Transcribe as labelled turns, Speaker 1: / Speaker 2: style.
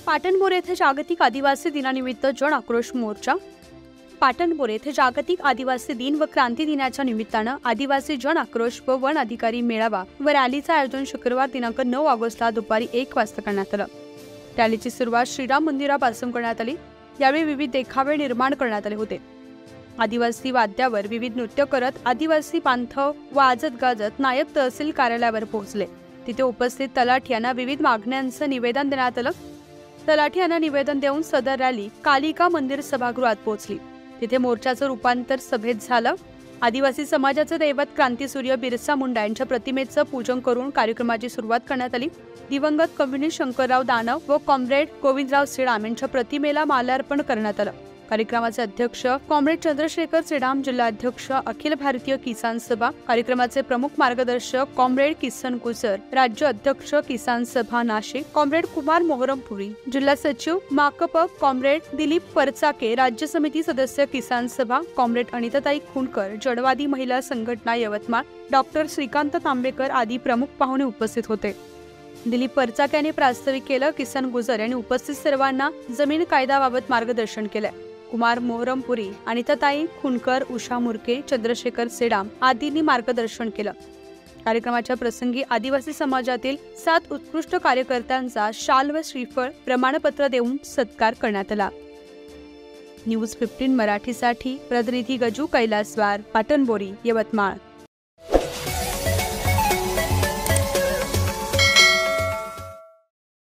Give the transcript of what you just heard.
Speaker 1: पाटणबोर येथे जागतिक आदिवासी दिनानिमित्त जन आक्रोश मोर्चा। पाटणबोर येथे जागतिक आदिवासी दिन व क्रांती दिनाच्या निमित्तानं आदिवासी जन आक्रोश व वन अधिकारी मेळावा व रॅलीचं आयोजन शुक्रवार दिनांक 9 ऑगस्टला दुपारी 1 वाजता करण्यात आलं। रॅलीची सुरुवात श्रीराम मंदिरापासून करण्यात आली। यावेळी विविध देखावे निर्माण करण्यात आले होते। आदिवासी वाद्यावर विविध नृत्य करत आदिवासी बांधव वाजत गाजत नायब तहसील कार्यालयावर पोहोचले। तिथे उपस्थित तलाठी यांना विविध मागण्यांचं निवेदन देण्यात आलं। तलाठी यांना निवेदन देऊन सदर रॅली कालिका मंदिर सभागृहात पोहोचली। तिथे मोर्चाचं रूपांतर सभेत झालं। आदिवासी समाजाचे दैवत क्रांतीसूर्य बिरसा मुंडा यांच्या प्रतिमेचं पूजन करून कार्यक्रमाची सुरुवात करण्यात आली। दिवंगत कम्युनिस्ट शंकरराव दानव व कॉम्रेड गोविंदराव सिडाम यांच्या प्रतिमेला माल्यार्पण करण्यात आलं। कार्यक्रमाचे अध्यक्ष कॉम्रेड चंद्रशेखर सिडाम, जिल्हाध्यक्ष अखिल भारतीय किसान सभा, कार्यक्रमाचे प्रमुख मार्गदर्शक कॉम्रेड किसन गुजर, राज्य अध्यक्ष किसान सभा नाशिक कॉम्रेड कुमार मोहरमपुरी, जिल्हा सचिव माकप कॉम्रेड दिलीप परचाके, राज्य समिती सदस्य किसान सभा कॉम्रेड अनिताताई खुणकर, जडवादी महिला संघटना यवतमाळ डॉक्टर श्रीकांत तांबेकर आदी प्रमुख पाहुणे उपस्थित होते। दिलीप परचाके यांनी प्रास्ताविक केलं। किसन गुजर यांनी उपस्थित सर्वांना जमीन कायद्याबाबत मार्गदर्शन केलं। कुमार मोहरमपुरी, अनिताताई खुणकर, उषा मुरके, चंद्रशेखर सिडाम आदींनी मार्गदर्शन केलं। कार्यक्रमाच्या प्रसंगी आदिवासी समाजातील 7 उत्कृष्ट कार्यकर्त्यांचा शाल व श्रीफळ प्रमाणपत्र देऊन सत्कार करण्यात आला। न्यूज 15 मराठीसाठी प्रतिनिधी गजू कैलासवार, पाटणबोरी, यवतमाळ।